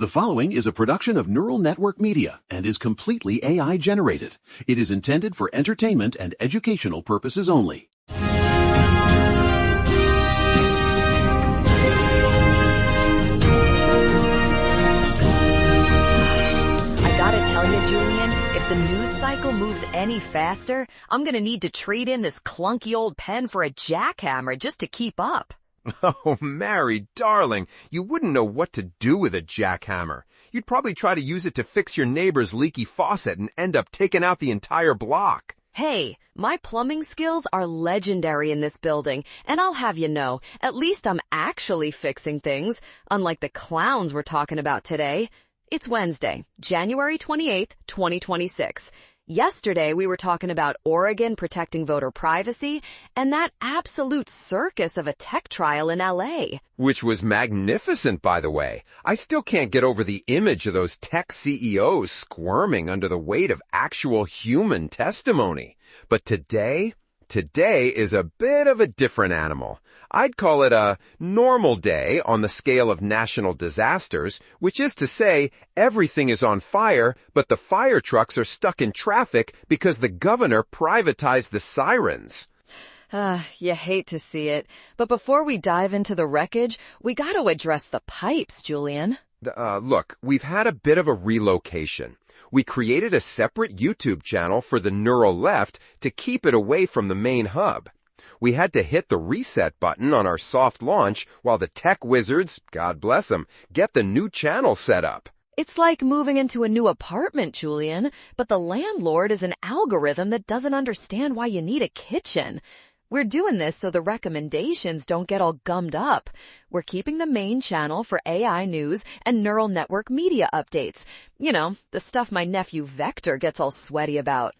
The following is a production of Neural Network Media and is completely AI generated. It is intended for entertainment and educational purposes only. I gotta tell you, Julian, if the news cycle moves any faster, I'm gonna need to trade in this clunky old pen for a jackhammer just to keep up. Oh, Mary, darling, you wouldn't know what to do with a jackhammer. You'd probably try to use it to fix your neighbor's leaky faucet and end up taking out the entire block. Hey, my plumbing skills are legendary in this building, and I'll have you know, at least I'm actually fixing things, unlike the clowns we're talking about today. It's Wednesday, January 28th, 2026. Yesterday, we were talking about Oregon protecting voter privacy and that absolute circus of a tech trial in LA. Which was magnificent, by the way. I still can't get over the image of those tech CEOs squirming under the weight of actual human testimony. But today is a bit of a different animal. I'd call it a normal day on the scale of national disasters, which is to say everything is on fire, but the fire trucks are stuck in traffic because the governor privatized the sirens. You hate to see it. But before we dive into the wreckage, we got to address the pipes, Julian. Look, we've had a bit of a relocation. We created a separate YouTube channel for the Neural Left to keep it away from the main hub. We had to hit the reset button on our soft launch while the tech wizards, God bless them, get the new channel set up. It's like moving into a new apartment, Julian, but the landlord is an algorithm that doesn't understand why you need a kitchen. We're doing this so the recommendations don't get all gummed up. We're keeping the main channel for AI news and neural network media updates. You know, the stuff my nephew Vector gets all sweaty about.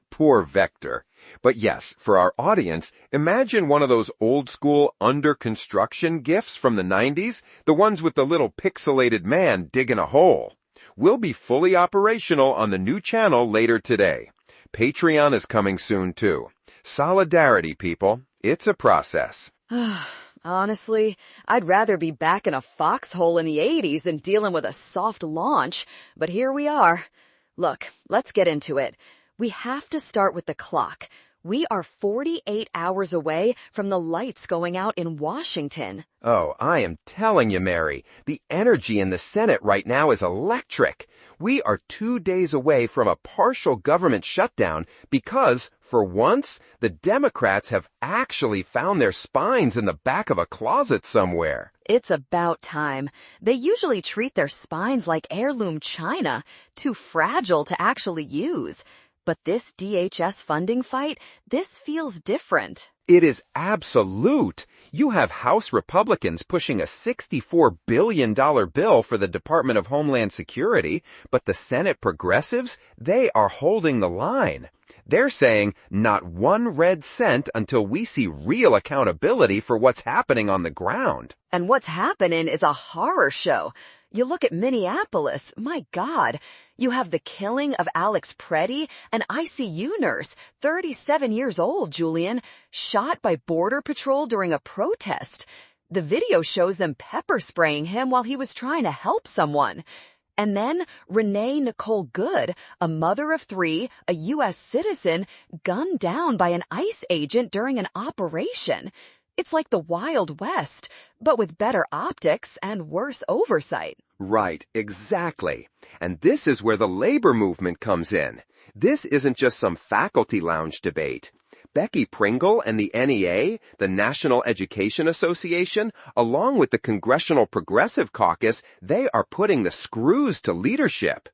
Poor Vector. But yes, for our audience, imagine one of those old-school under-construction GIFs from the 90s, the ones with the little pixelated man digging a hole. We'll be fully operational on the new channel later today. Patreon is coming soon, too. Solidarity, people. It's a process. Honestly, I'd rather be back in a foxhole in the 80s than dealing with a soft launch, but here we are. Look, let's get into it. We have to start with the clock. We are 48 hours away from the lights going out in Washington. Oh, I am telling you, Mary, the energy in the Senate right now is electric. We are 2 days away from a partial government shutdown because, for once, the Democrats have actually found their spines in the back of a closet somewhere. It's about time. They usually treat their spines like heirloom china, too fragile to actually use. But this DHS funding fight, this feels different. It is absolute. You have House Republicans pushing a $64 billion bill for the Department of Homeland Security, but the Senate progressives, they are holding the line. They're saying not one red cent until we see real accountability for what's happening on the ground. And what's happening is a horror show. You look at Minneapolis, my God. You have the killing of Alex Preddy, an ICU nurse, 37 years old, Julian, shot by Border Patrol during a protest. The video shows them pepper spraying him while he was trying to help someone. And then Renee Nicole Good, a mother of 3, a U.S. citizen, gunned down by an ICE agent during an operation. It's like the Wild West, but with better optics and worse oversight. Right, exactly. And this is where the labor movement comes in. This isn't just some faculty lounge debate. Becky Pringle and the NEA, the National Education Association, along with the Congressional Progressive Caucus, they are putting the screws to leadership.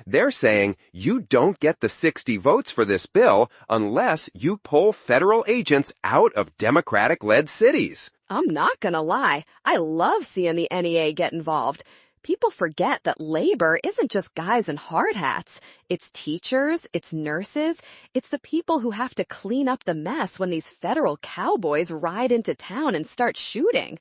They're saying you don't get the 60 votes for this bill unless you pull federal agents out of Democratic-led cities. I'm not gonna lie, I love seeing the NEA get involved. People forget that labor isn't just guys in hard hats. It's teachers, it's nurses, it's the people who have to clean up the mess when these federal cowboys ride into town and start shooting.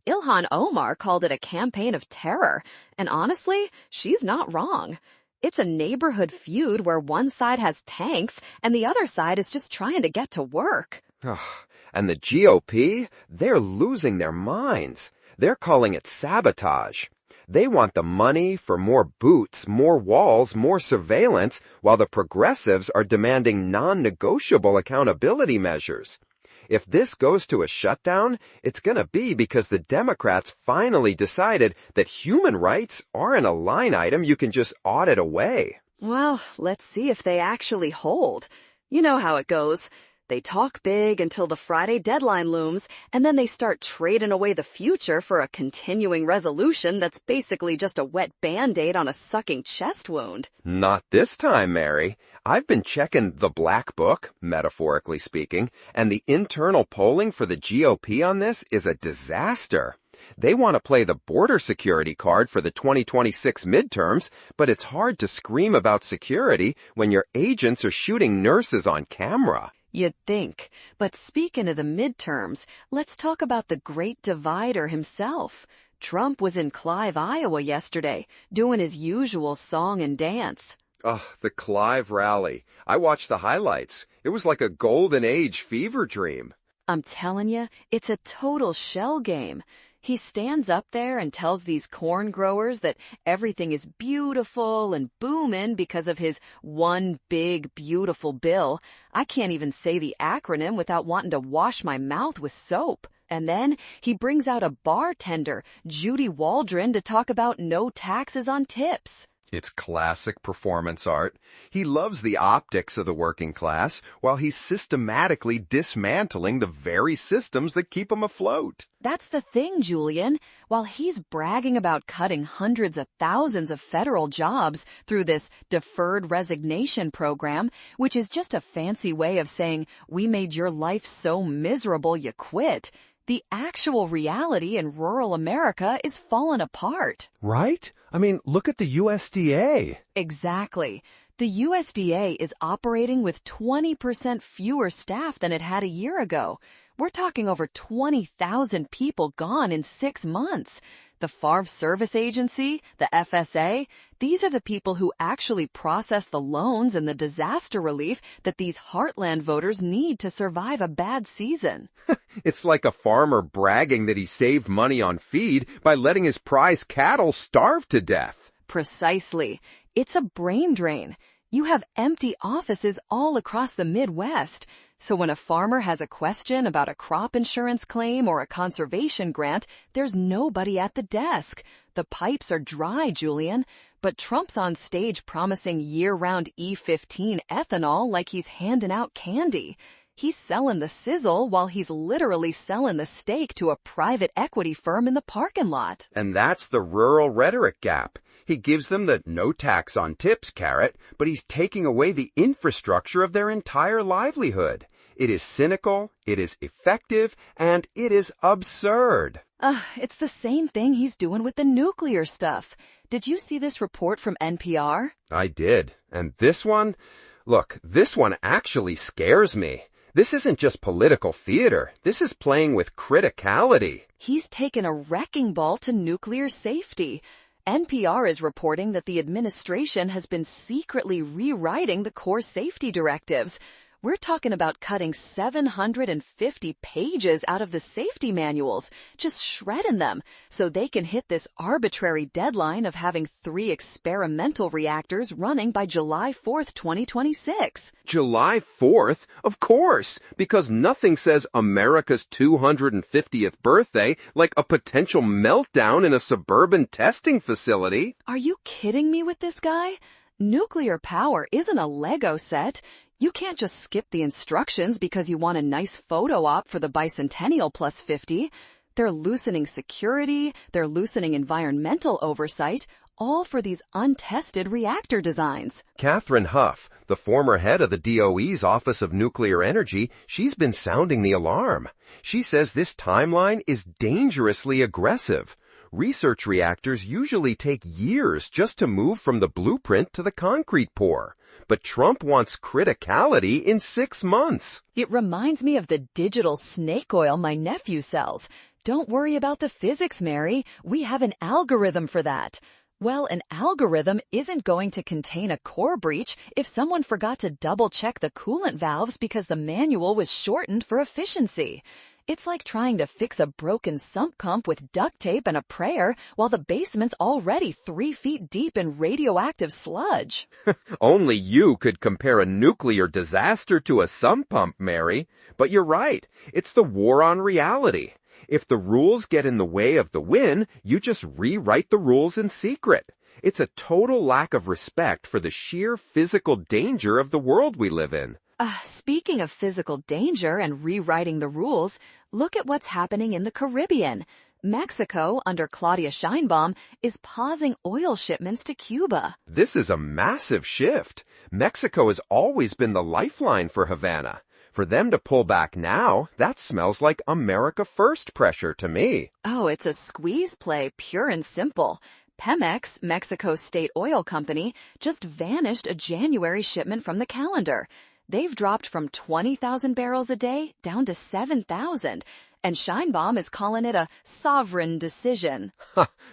Ilhan Omar called it a campaign of terror, and honestly, she's not wrong. It's a neighborhood feud where one side has tanks and the other side is just trying to get to work. And the GOP, they're losing their minds. They're calling it sabotage. They want the money for more boots, more walls, more surveillance, while the progressives are demanding non-negotiable accountability measures. If this goes to a shutdown, it's going to be because the Democrats finally decided that human rights aren't a line item you can just audit away. Well, let's see if they actually hold. You know how it goes. They talk big until the Friday deadline looms, and then they start trading away the future for a continuing resolution that's basically just a wet Band-Aid on a sucking chest wound. Not this time, Mary. I've been checking the Black Book, metaphorically speaking, and the internal polling for the GOP on this is a disaster. They want to play the border security card for the 2026 midterms, but it's hard to scream about security when your agents are shooting nurses on camera. You'd think. But speaking of the midterms, let's talk about the great divider himself. Trump was in Clive, Iowa yesterday, doing his usual song and dance. Ugh, the Clive rally. I watched the highlights. It was like a golden age fever dream. I'm telling you, it's a total shell game. He stands up there and tells these corn growers that everything is beautiful and booming because of his one big, beautiful bill. I can't even say the acronym without wanting to wash my mouth with soap. And then he brings out a bartender, Judy Waldron, to talk about no taxes on tips. It's classic performance art. He loves the optics of the working class, while he's systematically dismantling the very systems that keep him afloat. That's the thing, Julian. While he's bragging about cutting hundreds of thousands of federal jobs through this deferred resignation program, which is just a fancy way of saying, we made your life so miserable you quit, the actual reality in rural America is falling apart. Right? I mean, look at the USDA. Exactly. The USDA is operating with 20% fewer staff than it had a year ago. We're talking over 20,000 people gone in 6 months. The Farm Service Agency, the FSA, these are the people who actually process the loans and the disaster relief that these heartland voters need to survive a bad season. It's like a farmer bragging that he saved money on feed by letting his prize cattle starve to death. Precisely. It's a brain drain. You have empty offices all across the Midwest. So when a farmer has a question about a crop insurance claim or a conservation grant, there's nobody at the desk. The pipes are dry, Julian. But Trump's on stage promising year-round E15 ethanol like he's handing out candy. He's selling the sizzle while he's literally selling the steak to a private equity firm in the parking lot. And that's the rural rhetoric gap. He gives them the no tax on tips carrot, but he's taking away the infrastructure of their entire livelihood. It is cynical, it is effective, and it is absurd. It's the same thing he's doing with the nuclear stuff. Did you see this report from NPR? I did. And this one? Look, this one actually scares me. This isn't just political theater. This is playing with criticality. He's taken a wrecking ball to nuclear safety. NPR is reporting that the administration has been secretly rewriting the core safety directives. We're talking about cutting 750 pages out of the safety manuals, just shredding them, so they can hit this arbitrary deadline of having 3 experimental reactors running by July 4th, 2026. July 4th? Of course, because nothing says America's 250th birthday like a potential meltdown in a suburban testing facility. Are you kidding me with this guy? Nuclear power isn't a Lego set. You can't just skip the instructions because you want a nice photo op for the bicentennial plus 50. They're loosening security, they're loosening environmental oversight, all for these untested reactor designs. Catherine Huff, the former head of the DOE's Office of Nuclear Energy, she's been sounding the alarm. She says this timeline is dangerously aggressive. Research reactors usually take years just to move from the blueprint to the concrete pour. But Trump wants criticality in 6 months. It reminds me of the digital snake oil my nephew sells. Don't worry about the physics, Mary. We have an algorithm for that. Well, an algorithm isn't going to contain a core breach if someone forgot to double-check the coolant valves because the manual was shortened for efficiency. It's like trying to fix a broken sump pump with duct tape and a prayer while the basement's already 3 feet deep in radioactive sludge. Only you could compare a nuclear disaster to a sump pump, Mary. But you're right. It's the war on reality. If the rules get in the way of the win, you just rewrite the rules in secret. It's a total lack of respect for the sheer physical danger of the world we live in. Speaking of physical danger and rewriting the rules, look at what's happening in the Caribbean. Mexico, under Claudia Sheinbaum, is pausing oil shipments to Cuba. This is a massive shift. Mexico has always been the lifeline for Havana. For them to pull back now, that smells like America First pressure to me. Oh, it's a squeeze play, pure and simple. Pemex, Mexico's state oil company, just vanished a January shipment from the calendar. They've dropped from 20,000 barrels a day down to 7,000, and Sheinbaum is calling it a sovereign decision.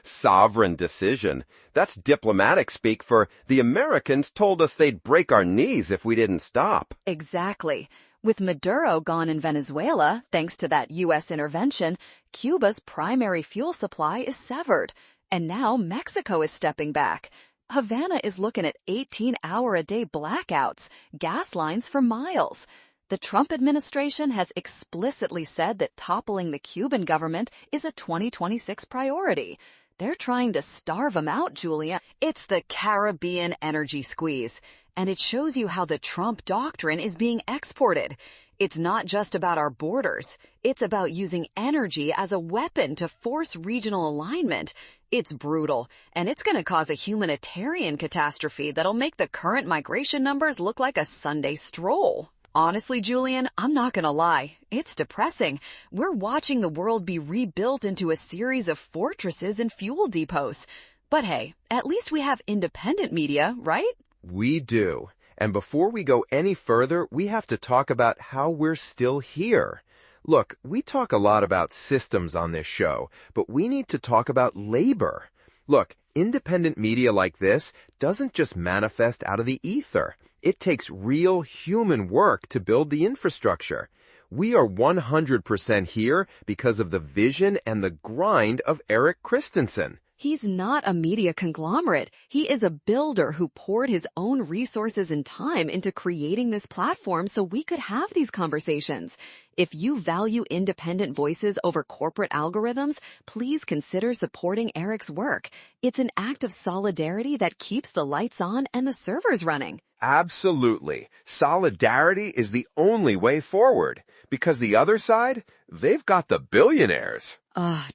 Sovereign decision. That's diplomatic speak for the Americans told us they'd break our knees if we didn't stop. Exactly. With Maduro gone in Venezuela, thanks to that U.S. intervention, Cuba's primary fuel supply is severed. And now Mexico is stepping back. Havana is looking at 18-hour-a-day blackouts, gas lines for miles. The Trump administration has explicitly said that toppling the Cuban government is a 2026 priority. They're trying to starve them out, Julia. It's the Caribbean energy squeeze, and it shows you how the Trump doctrine is being exported. It's not just about our borders. It's about using energy as a weapon to force regional alignment. It's brutal, and it's going to cause a humanitarian catastrophe that'll make the current migration numbers look like a Sunday stroll. Honestly, Julian, I'm not going to lie. It's depressing. We're watching the world be rebuilt into a series of fortresses and fuel depots. But hey, at least we have independent media, right? We do. And before we go any further, we have to talk about how we're still here. Look, we talk a lot about systems on this show, but we need to talk about labor. Look, independent media like this doesn't just manifest out of the ether. It takes real human work to build the infrastructure. We are 100% here because of the vision and the grind of Eric Christensen. He's not a media conglomerate. He is a builder who poured his own resources and time into creating this platform so we could have these conversations. If you value independent voices over corporate algorithms, please consider supporting Eric's work. It's an act of solidarity that keeps the lights on and the servers running. Absolutely. Solidarity is the only way forward. Because the other side, they've got the billionaires.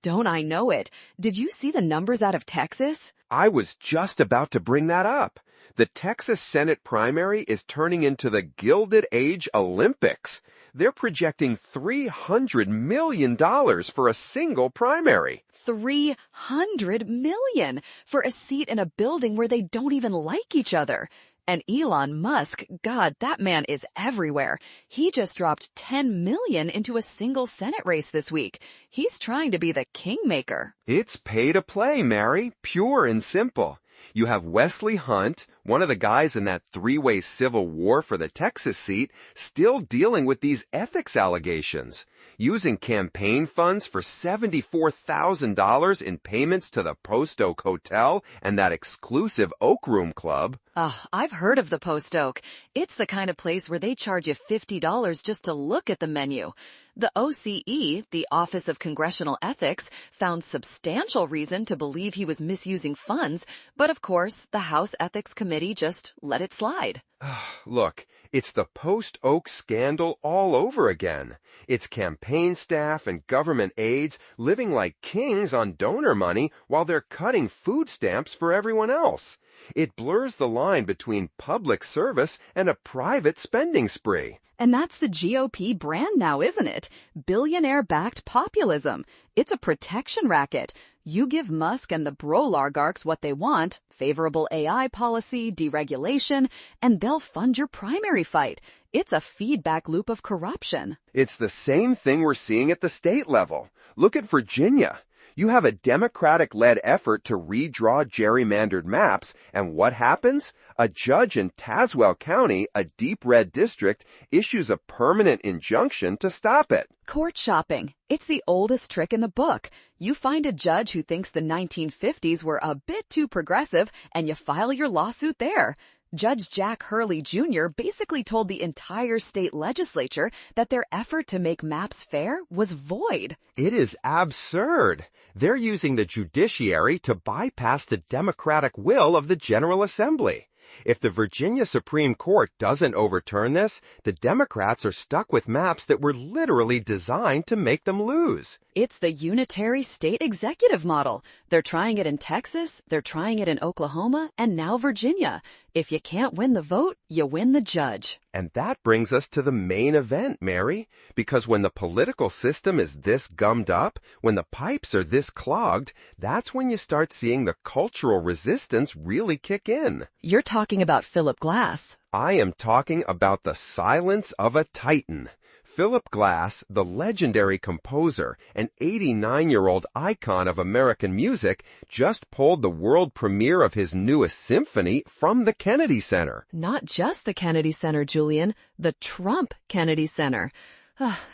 Don't I know it? Did you see the numbers out of Texas? I was just about to bring that up. The Texas Senate primary is turning into the Gilded Age Olympics. They're projecting $300 million for a single primary. $300 million for a seat in a building where they don't even like each other. And Elon Musk, God, that man is everywhere. He just dropped $10 million into a single Senate race this week. He's trying to be the kingmaker. It's pay to play, Mary. Pure and simple. You have Wesley Hunt, one of the guys in that three-way civil war for the Texas seat, still dealing with these ethics allegations, using campaign funds for $74,000 in payments to the Post Oak Hotel and that exclusive Oak Room Club. I've heard of the Post Oak. It's the kind of place where they charge you $50 just to look at the menu. The OCE, the Office of Congressional Ethics, found substantial reason to believe he was misusing funds, but of course, the House Ethics Committee just let it slide. Look, it's the Post Oak scandal all over again. It's campaign staff and government aides living like kings on donor money while they're cutting food stamps for everyone else. It blurs the line between public service and a private spending spree. And that's the GOP brand now, isn't it? Billionaire-backed populism. It's a protection racket. You give Musk and the Broligarchs what they want, favorable AI policy, deregulation, and they'll fund your primary fight. It's a feedback loop of corruption. It's the same thing we're seeing at the state level. Look at Virginia. You have a Democratic-led effort to redraw gerrymandered maps, and what happens? A judge in Tazewell County, a deep red district, issues a permanent injunction to stop it. Court shopping. It's the oldest trick in the book. You find a judge who thinks the 1950s were a bit too progressive, and you file your lawsuit there. Judge Jack Hurley Jr. basically told the entire state legislature that their effort to make maps fair was void. It is absurd. They're using the judiciary to bypass the democratic will of the General Assembly. If the Virginia Supreme Court doesn't overturn this, the Democrats are stuck with maps that were literally designed to make them lose. It's the unitary state executive model. They're trying it in Texas, they're trying it in Oklahoma, and now Virginia. If you can't win the vote, you win the judge. And that brings us to the main event, Mary, because when the political system is this gummed up, when the pipes are this clogged, that's when you start seeing the cultural resistance really kick in. You're talking about Philip Glass. I am talking about the silence of a titan. Philip Glass, the legendary composer, an 89-year-old icon of American music, just pulled the world premiere of his newest symphony from the Kennedy Center. Not just the Kennedy Center, Julian, the Trump Kennedy Center.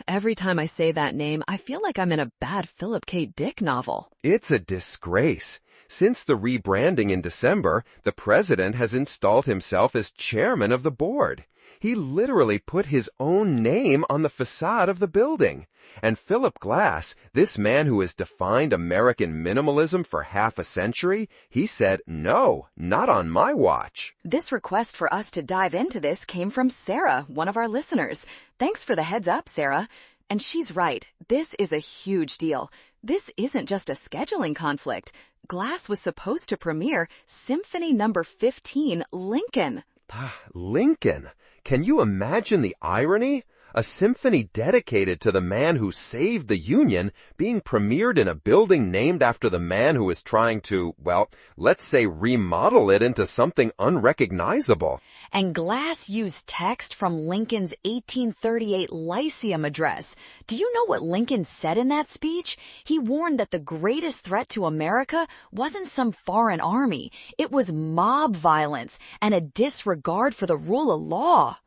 Every time I say that name, I feel like I'm in a bad Philip K. Dick novel. It's a disgrace. Since the rebranding in December, the president has installed himself as chairman of the board. He literally put his own name on the facade of the building. And Philip Glass, this man who has defined American minimalism for half a century, he said, no, not on my watch. This request for us to dive into this came from Sarah, one of our listeners. Thanks for the heads up, Sarah. And she's right. This is a huge deal. This isn't just a scheduling conflict. Glass was supposed to premiere Symphony No. 15, Lincoln. Lincoln. Can you imagine the irony? A symphony dedicated to the man who saved the Union being premiered in a building named after the man who is trying to, well, let's say remodel it into something unrecognizable. And Glass used text from Lincoln's 1838 Lyceum address. Do you know what Lincoln said in that speech? He warned that the greatest threat to America wasn't some foreign army. It was mob violence and a disregard for the rule of law.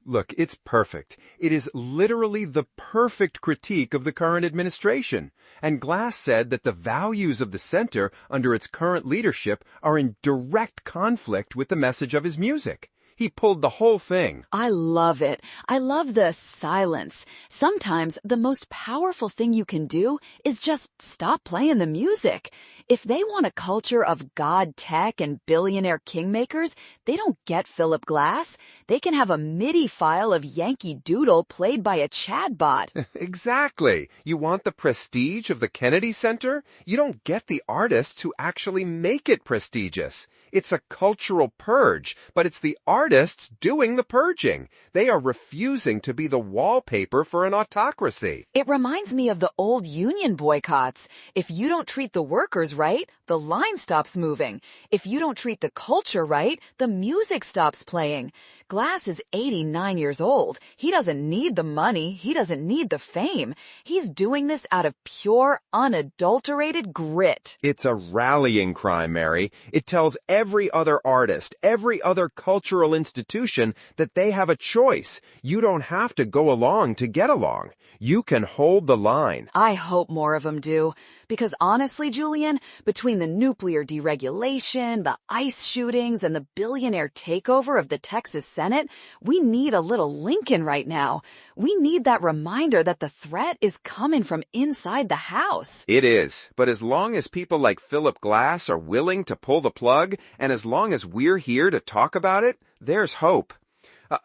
Look, it's perfect. It is literally the perfect critique of the current administration. And Glass said that the values of the center under its current leadership are in direct conflict with the message of his music. He pulled the whole thing. I love it. I love the silence. Sometimes the most powerful thing you can do is just stop playing the music. If they want a culture of God tech and billionaire kingmakers, they don't get Philip Glass. They can have a MIDI file of Yankee Doodle played by a chatbot. Exactly. You want the prestige of the Kennedy Center? You don't get the artists who actually make it prestigious. It's a cultural purge, but it's the artists doing the purging. They are refusing to be the wallpaper for an autocracy. It reminds me of the old union boycotts. If you don't treat the workers right, the line stops moving. If you don't treat the culture right, the music stops playing. Glass is 89 years old. He doesn't need the money. He doesn't need the fame. He's doing this out of pure, unadulterated grit. It's a rallying cry, Mary. It tells every other artist, every other cultural institution that they have a choice. You don't have to go along to get along. You can hold the line. I hope more of them do. Because honestly, Julian, between the nuclear deregulation, the ICE shootings, and the billionaire takeover of the Texas Senate, we need a little Lincoln right now. We need that reminder that the threat is coming from inside the house. It is. But as long as people like Philip Glass are willing to pull the plug, and as long as we're here to talk about it, there's hope.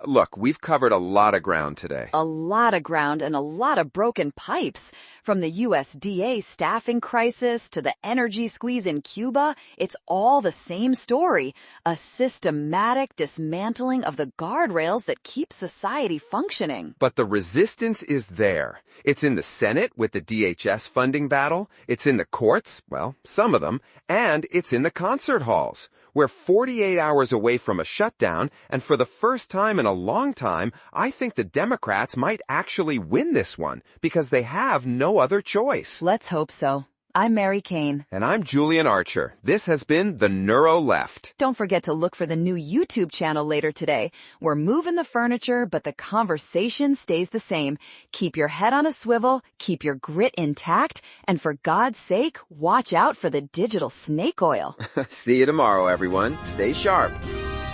Look, we've covered a lot of ground today. A lot of ground and a lot of broken pipes. From the USDA staffing crisis to the energy squeeze in Cuba, it's all the same story. A systematic dismantling of the guardrails that keep society functioning. But the resistance is there. It's in the Senate with the DHS funding battle. It's in the courts, well, some of them, and it's in the concert halls. We're 48 hours away from a shutdown, and for the first time in a long time, I think the Democrats might actually win this one, because they have no other choice. Let's hope so. I'm Mary Kane. And I'm Julian Archer. This has been The Neuro Left. Don't forget to look for the new YouTube channel later today. We're moving the furniture, but the conversation stays the same. Keep your head on a swivel, keep your grit intact, and for God's sake, watch out for the digital snake oil. See you tomorrow, everyone. Stay sharp.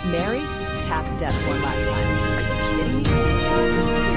Mary, tap step one last time. Are you kidding me?